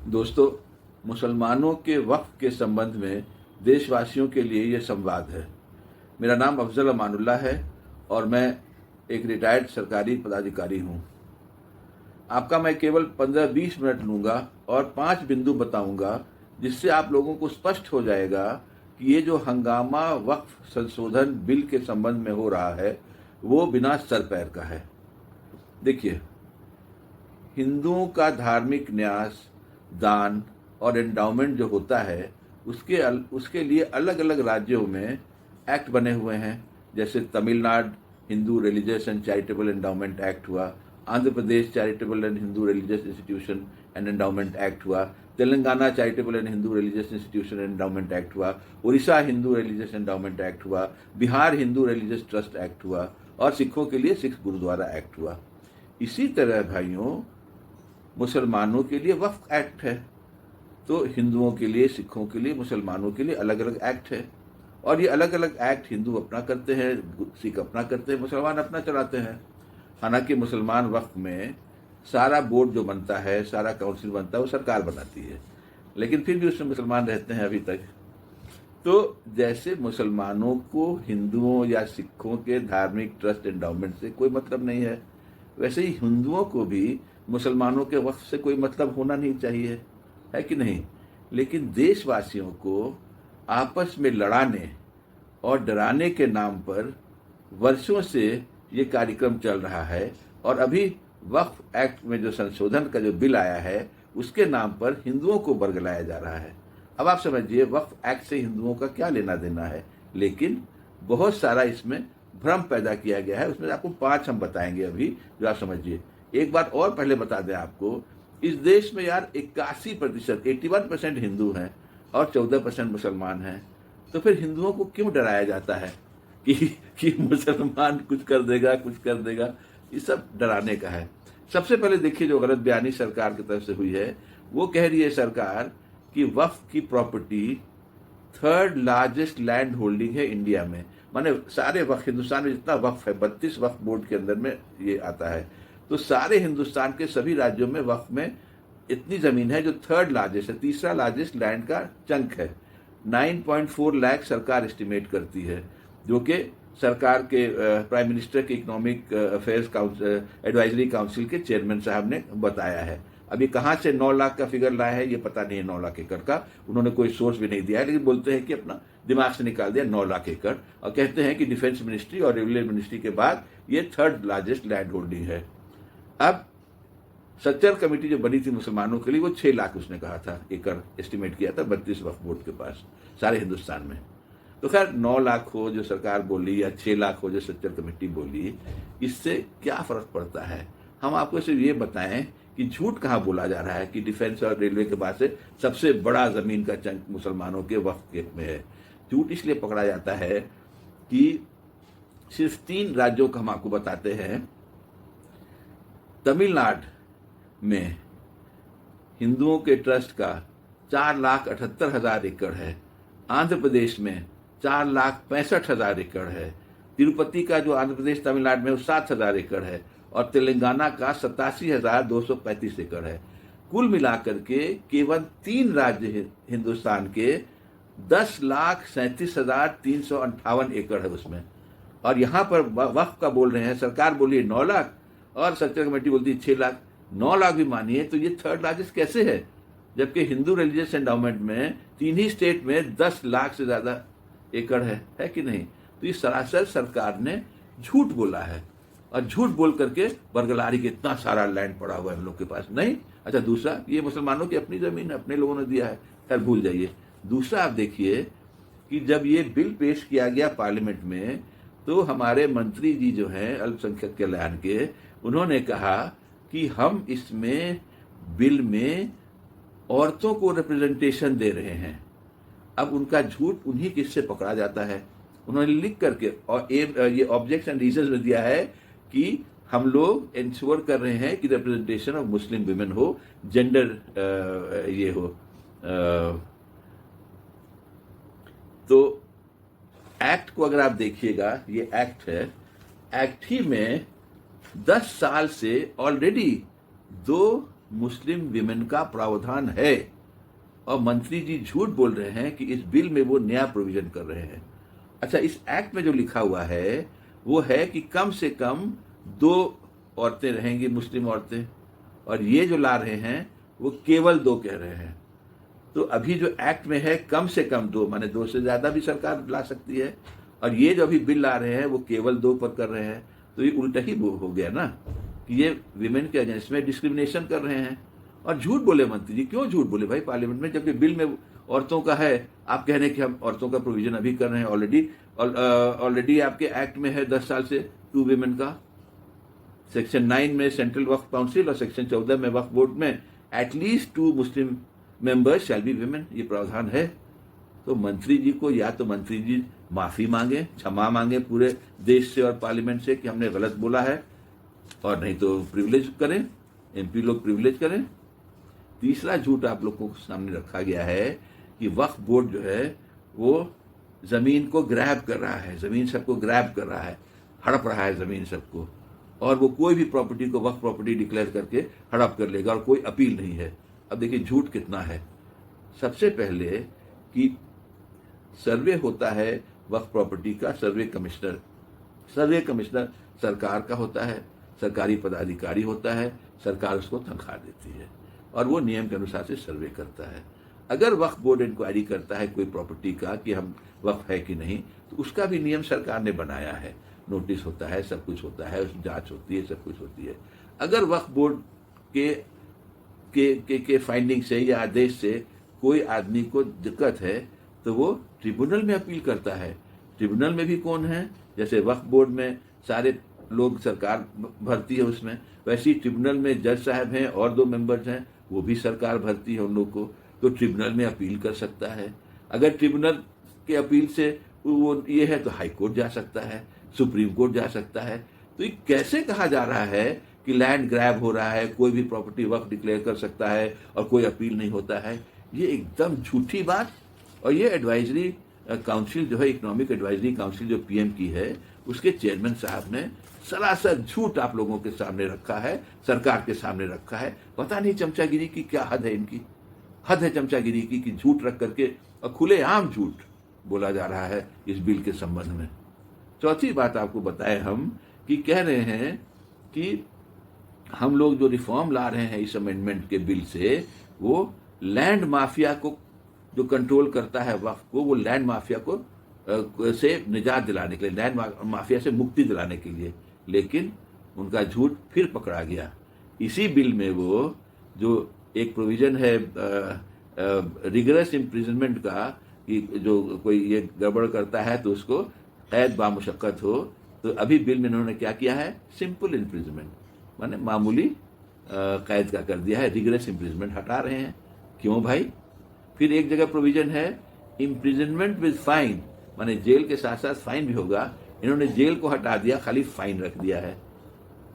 दोस्तों, मुसलमानों के वक्फ के संबंध में देशवासियों के लिए यह संवाद है। मेरा नाम अफजल अमानुल्लाह है और मैं एक रिटायर्ड सरकारी पदाधिकारी हूँ। आपका मैं केवल 15-20 मिनट लूँगा और 5 बिंदु बताऊँगा जिससे आप लोगों को स्पष्ट हो जाएगा कि ये जो हंगामा वक्फ संशोधन बिल के संबंध में हो रहा है वो बिना सर पैर का है। देखिए, हिंदुओं का धार्मिक न्यास, दान और एंडाउमेंट जो होता है उसके लिए अलग अलग राज्यों में एक्ट बने हुए हैं। जैसे Tamil Nadu Hindu religious and charitable endowment act हुआ, Andhra Pradesh charitable and Hindu religious institution and endowment act हुआ, Telangana charitable and Hindu religious institution and endowment act हुआ, Orissa Hindu religious endowment act हुआ, Bihar Hindu religious trust act हुआ और सिखों के लिए सिख गुरुद्वारा एक्ट हुआ। इसी तरह भाइयों, मुसलमानों के लिए वक्फ एक्ट है, तो हिंदुओं के लिए, सिखों के लिए, मुसलमानों के लिए अलग अलग एक्ट है। और ये अलग अलग एक्ट हिंदू अपना करते हैं, सिख अपना करते हैं, मुसलमान अपना चलाते हैं। हालांकि मुसलमान वक्फ में सारा बोर्ड जो बनता है, सारा काउंसिल बनता है, वो सरकार बनाती है, लेकिन फिर भी उसमें मुसलमान रहते हैं अभी तक। तो जैसे मुसलमानों को हिंदुओं या सिखों के धार्मिक ट्रस्ट एंडाउमेंट से कोई मतलब नहीं है, वैसे ही हिंदुओं को भी मुसलमानों के वक्फ से कोई मतलब होना नहीं चाहिए, है कि नहीं। लेकिन देशवासियों को आपस में लड़ाने और डराने के नाम पर वर्षों से ये कार्यक्रम चल रहा है और अभी वक्फ एक्ट में जो संशोधन का जो बिल आया है उसके नाम पर हिंदुओं को बरगलाया जा रहा है। अब आप समझिए, वक्फ एक्ट से हिंदुओं का क्या लेना देना है, लेकिन बहुत सारा इसमें भ्रम पैदा किया गया है। उसमें आपको 5 हम बताएंगे अभी, जो आप समझिए। एक बात और पहले बता दें आपको, इस देश में यार 81% 81% हिंदू हैं और 14% मुसलमान हैं। तो फिर हिंदुओं को क्यों डराया जाता है कि मुसलमान कुछ कर देगा। ये सब डराने का है। सबसे पहले देखिए, जो गलत बयानी सरकार की तरफ से हुई है, वो कह रही है सरकार कि वक्फ की property 3rd largest land holding है इंडिया में। माने सारे वक्फ, हिंदुस्तान में जितना वक्फ है, 32 वक्फ बोर्ड के अंदर में ये आता है, तो सारे हिंदुस्तान के सभी राज्यों में वक्फ में इतनी जमीन है जो 3rd लार्जेस्ट है, तीसरा लार्जेस्ट लैंड का चंक है। 9.4 लाख सरकार एस्टिमेट करती है, जो कि सरकार के प्राइम मिनिस्टर के economic affairs council advisory council के चेयरमैन साहब ने बताया है। अभी कहाँ से 9 लाख का फिगर लाया है ये पता नहीं है, 9 लाख एकड़ का उन्होंने कोई सोर्स भी नहीं दिया है, लेकिन बोलते हैं कि अपना दिमाग से निकाल दिया 9 लाख एकड़, और कहते हैं कि डिफेंस मिनिस्ट्री और रेलवे मिनिस्ट्री के बाद ये 3rd लार्जेस्ट लैंड होल्डिंग है। अब सच्चर कमेटी जो बनी थी मुसलमानों के लिए, वो 6 लाख उसने कहा था एकड़ एस्टिमेट किया था 32 वक्फ बोर्ड के पास सारे हिंदुस्तान में। तो खैर 9 लाख हो जो सरकार बोली या 6 लाख हो जो सच्चर कमेटी बोली, इससे क्या फर्क पड़ता है। हम आपको सिर्फ ये बताएं कि झूठ कहाँ बोला जा रहा है कि डिफेंस और रेलवे के बाद से सबसे बड़ा जमीन का चंक मुसलमानों के वक्फ के में है। झूठ इसलिए पकड़ा जाता है कि सिर्फ 3 राज्यों का हम आपको बताते हैं। तमिलनाडु में हिंदुओं के ट्रस्ट का 4,78,000 एकड़ है, आंध्र प्रदेश में 4,65,000 एकड़ है, तिरुपति का जो आंध्र प्रदेश तमिलनाडु में वो 7,000 एकड़ है और तेलंगाना का 87,235 एकड़ है। कुल मिलाकर के केवल 3 राज्य हिंदुस्तान के 10,37,358 एकड़ है उसमें, और यहाँ पर वक्फ का बोल रहे हैं, सरकार बोली 9 लाख और सच्चर कमेटी बोलती है 6 लाख। 9 लाख भी मानिए तो ये 3rd लार्जेस्ट कैसे है, जबकि हिंदू रिलीजियस एंडाउमेंट में 3 ही स्टेट में 10 लाख से ज्यादा एकड़ है कि नहीं। तो ये सरासर सरकार ने झूठ बोला है, और झूठ बोल करके बरगला रही कि इतना सारा लैंड पड़ा हुआ है हम लोग के पास। नहीं। अच्छा, दूसरा, ये मुसलमानों की अपनी जमीन है, अपने लोगों ने दिया है, खैर भूल जाइए। दूसरा, आप देखिए कि जब ये बिल पेश किया गया पार्लियामेंट में, तो हमारे मंत्री जी जो हैं अल्पसंख्यक कल्याण के, उन्होंने कहा कि हम इसमें बिल में औरतों को रिप्रेजेंटेशन दे रहे हैं। अब उनका झूठ उन्हीं किससे पकड़ा जाता है। उन्होंने लिख करके और ये ऑब्जेक्शन रीजन में दिया है कि हम लोग इंश्योर कर रहे हैं कि रिप्रेजेंटेशन ऑफ मुस्लिम विमेन हो, जेंडर ये हो। तो एक्ट को अगर आप देखिएगा, ये एक्ट है, एक्ट ही में 10 साल से ऑलरेडी 2 मुस्लिम विमेन का प्रावधान है और मंत्री जी झूठ बोल रहे हैं कि इस बिल में वो नया प्रोविजन कर रहे हैं। अच्छा, इस एक्ट में जो लिखा हुआ है वो है कि कम से कम 2 औरतें रहेंगी, मुस्लिम औरतें, और ये जो ला रहे हैं वो केवल 2 कह रहे हैं। तो अभी जो एक्ट में है कम से कम 2, माने 2 से ज़्यादा भी सरकार ला सकती है, और ये जो अभी बिल ला रहे हैं वो केवल 2 पर कर रहे हैं। तो ये उल्टा ही हो गया ना कि ये विमेन के अगेंस्ट में डिस्क्रिमिनेशन कर रहे हैं। और झूठ बोले मंत्री जी, क्यों झूठ बोले भाई पार्लियामेंट में, जबकि बिल में औरतों का है। आप कह रहे हैं कि हम औरतों का प्रोविजन अभी कर रहे हैं, ऑलरेडी आपके एक्ट में है 10 साल से 2 विमेन का। सेक्शन 9 में सेंट्रल वक्फ काउंसिल और सेक्शन 14 में वक्फ बोर्ड में at least 2 Muslim members shall be women, ये प्रावधान है। तो मंत्री जी को या तो मंत्री जी माफी मांगे, क्षमा मांगे पूरे देश से और पार्लियामेंट से कि हमने गलत बोला है, और नहीं तो प्रिविलेज करें, एमपी लोग प्रिविलेज करें। तीसरा झूठ आप लोगों को सामने रखा गया है कि वक्फ बोर्ड जो है वो जमीन को ग्रैब कर रहा है, जमीन सबको ग्रैब कर रहा है, हड़प रहा है जमीन सबको, और वो कोई भी प्रॉपर्टी को वक्फ प्रॉपर्टी डिक्लेयर करके हड़प कर लेगा और कोई अपील नहीं है। अब देखिए झूठ कितना है। सबसे पहले कि सर्वे होता है वक्फ प्रॉपर्टी का, सर्वे कमिश्नर सरकार का होता है, सरकारी पदाधिकारी होता है, सरकार उसको तनख्वाह देती है और वो नियम के अनुसार से सर्वे करता है। अगर वक्फ बोर्ड इंक्वायरी करता है कोई प्रॉपर्टी का कि हम वक्फ है कि नहीं, तो उसका भी नियम सरकार ने बनाया है, नोटिस होता है, सब कुछ होता है, उसमें जांच होती है, सब कुछ होती है। अगर वक्फ बोर्ड के फाइंडिंग से या आदेश से कोई आदमी को दिक्कत है तो वो ट्रिब्यूनल में अपील करता है। ट्रिब्यूनल में भी कौन है, जैसे वक्फ बोर्ड में सारे लोग सरकार भरती है उसमें, वैसे ही ट्रिब्यूनल में जज साहब हैं और 2 मेंबर्स हैं, वो भी सरकार भरती है उन लोग को, तो ट्रिब्यूनल में अपील कर सकता है। अगर ट्रिब्यूनल के अपील से वो ये है तो हाई कोर्ट जा सकता है, सुप्रीम कोर्ट जा सकता है। तो ये कैसे कहा जा रहा है कि लैंड ग्रैब हो रहा है, कोई भी प्रॉपर्टी वक्फ डिक्लेयर कर सकता है और कोई अपील नहीं होता है? ये एकदम झूठी बात। और ये एडवाइजरी काउंसिल जो है, इकोनॉमिक एडवाइजरी काउंसिल जो पीएम की है, उसके चेयरमैन साहब ने सरासर झूठ आप लोगों के सामने रखा है, सरकार के सामने रखा है। पता नहीं चमचागिरी की क्या हद है इनकी, हद है चमचागिरी की कि झूठ रख करके और खुलेआम झूठ बोला जा रहा है इस बिल के संबंध में। चौथी बात आपको बताएं हम कि कह रहे हैं कि हम लोग जो रिफॉर्म ला रहे हैं इस अमेंडमेंट के बिल से, वो लैंड माफिया को जो कंट्रोल करता है वक्फ को, वो लैंड माफिया को से निजात दिलाने के लिए, लैंड माफिया से मुक्ति दिलाने के लिए। लेकिन उनका झूठ फिर पकड़ा गया। इसी बिल में वो जो एक प्रोविजन है रिगरस इम्प्रिजनमेंट का, कि जो कोई ये गड़बड़ करता है तो उसको कैद बामुशक्कत हो, तो अभी बिल में इन्होंने क्या किया है, सिंपल इम्प्रिजनमेंट माने मामूली कैद का कर दिया है, रिगरस इम्प्रिजनमेंट हटा रहे हैं। क्यों भाई? फिर एक जगह प्रोविजन है इम्प्रिजनमेंट विद फाइन, माने जेल के साथ साथ फाइन भी होगा, इन्होंने जेल को हटा दिया, खाली फाइन रख दिया है।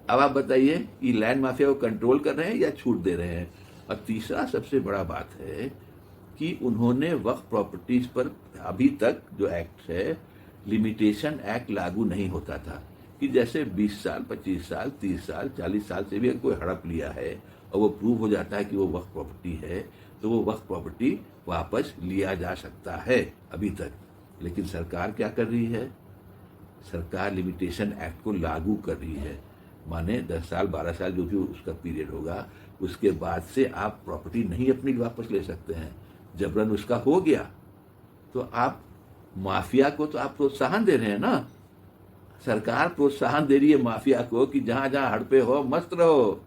अब आप बताइए कि लैंड माफिया को कंट्रोल कर रहे हैं या छूट दे रहे हैं? और तीसरा सबसे बड़ा बात है कि उन्होंने वक्फ प्रॉपर्टीज पर अभी तक जो एक्ट है, लिमिटेशन एक्ट लागू नहीं होता था कि जैसे 20 साल, 25 साल, 30 साल, 40 साल से भी अगर कोई हड़प लिया है और वो प्रूव हो जाता है कि वो वक्फ प्रॉपर्टी है, तो वो वक्फ प्रॉपर्टी वापस लिया जा सकता है अभी तक। लेकिन सरकार क्या कर रही है? सरकार लिमिटेशन एक्ट को लागू कर रही है, माने 10 साल 12 साल जो भी उसका पीरियड होगा, उसके बाद से आप प्रॉपर्टी नहीं अपनी वापस ले सकते हैं। जबरन उसका हो गया तो आप माफिया को तो आप प्रोत्साहन दे रहे हैं ना, सरकार प्रोत्साहन दे रही है माफिया को कि जहां जहां हड़पे हो मस्त रहो,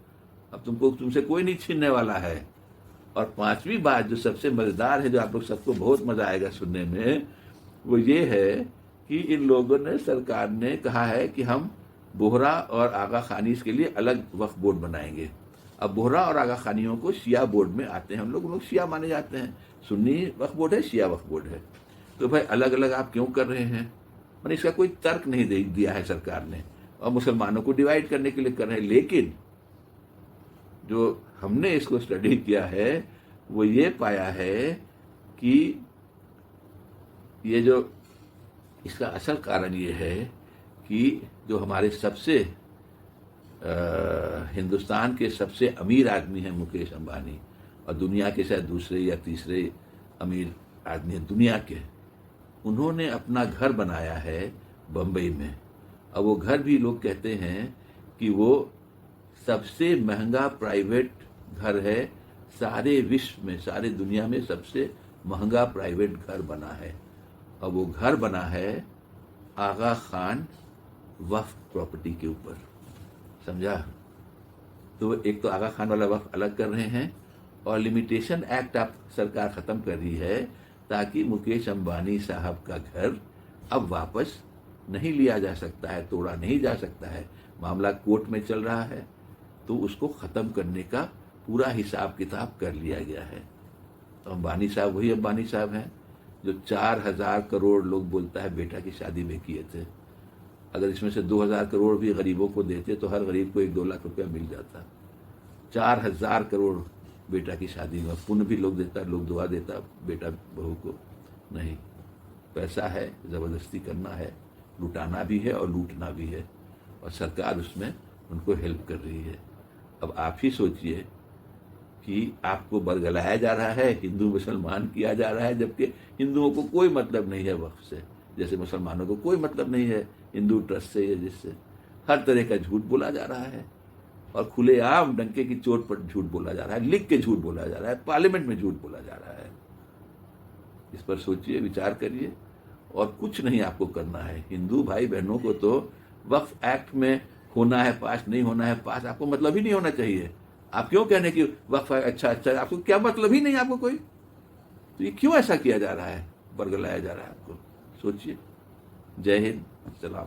अब तुमसे कोई नहीं छीनने वाला है। और 5वीं बात जो सबसे मजेदार है, जो आप लोग सबको बहुत मजा आएगा सुनने में, वो ये है कि इन लोगों ने, सरकार ने कहा है कि हम बोहरा और आगा खानीज के लिए अलग वक्फ बोर्ड बनाएंगे। अब बोहरा और आगा खानियों को शिया बोर्ड में आते हैं, हम लोग शिया माने जाते हैं, सुन्नी वक्फ बोर्ड है, शिया वक्फ बोर्ड है। तो भाई अलग अलग आप क्यों कर रहे हैं? मैंने इसका कोई तर्क नहीं दिया है सरकार ने, और मुसलमानों को डिवाइड करने के लिए कर रहे हैं। लेकिन जो हमने इसको स्टडी किया है वो ये पाया है कि ये जो इसका असल कारण ये है कि जो हमारे सबसे हिंदुस्तान के सबसे अमीर आदमी हैं मुकेश अंबानी, और दुनिया के शायद दूसरे या तीसरे अमीर आदमी हैं दुनिया के। उन्होंने अपना घर बनाया है बम्बई में, और वो घर भी लोग कहते हैं कि वो सबसे महंगा प्राइवेट घर है, सारे विश्व में, सारे दुनिया में सबसे महंगा प्राइवेट घर बना है। और वो घर बना है आगा खान वक्फ प्रॉपर्टी के ऊपर, समझा? तो एक तो आगा खान वाला वक्फ अलग कर रहे हैं, और लिमिटेशन एक्ट आप सरकार ख़त्म कर रही है, ताकि मुकेश अंबानी साहब का घर अब वापस नहीं लिया जा सकता है, तोड़ा नहीं जा सकता है। मामला कोर्ट में चल रहा है, तो उसको ख़त्म करने का पूरा हिसाब किताब कर लिया गया है। तो अंबानी साहब वही अंबानी साहब हैं जो 4,000 करोड़ लोग बोलता है बेटा की शादी में किए थे। अगर इसमें से 2,000 करोड़ भी गरीबों को देते तो हर गरीब को 1-2 लाख रुपया मिल जाता। 4,000 करोड़ बेटा की शादी में पुण्य भी लोग देता, लोग दुआ देता बेटा बहू को। नहीं, पैसा है, ज़बरदस्ती करना है, लुटाना भी है और लूटना भी है, और सरकार उसमें उनको हेल्प कर रही है। अब आप ही सोचिए कि आपको बरगलाया जा रहा है, हिंदू मुसलमान किया जा रहा है, जबकि हिंदुओं को कोई मतलब नहीं है वक्फ से, जैसे मुसलमानों को कोई मतलब नहीं है हिंदू ट्रस्ट से या जिससे। हर तरह का झूठ बोला जा रहा है, और खुलेआम डंके की चोट पर झूठ बोला जा रहा है, लिख के झूठ बोला जा रहा है, पार्लियामेंट में झूठ बोला जा रहा है। इस पर सोचिए, विचार करिए, और कुछ नहीं आपको करना है। हिंदू भाई बहनों को तो वक्फ एक्ट में होना है पास, नहीं होना है पास, आपको मतलब ही नहीं होना चाहिए। आप क्यों कहने कि वक्फ अच्छा, आपको क्या मतलब ही नहीं आपको कोई? तो ये क्यों ऐसा किया जा रहा है, बरगलाया जा रहा है आपको? सोचिए। जय हिंद, सलाम।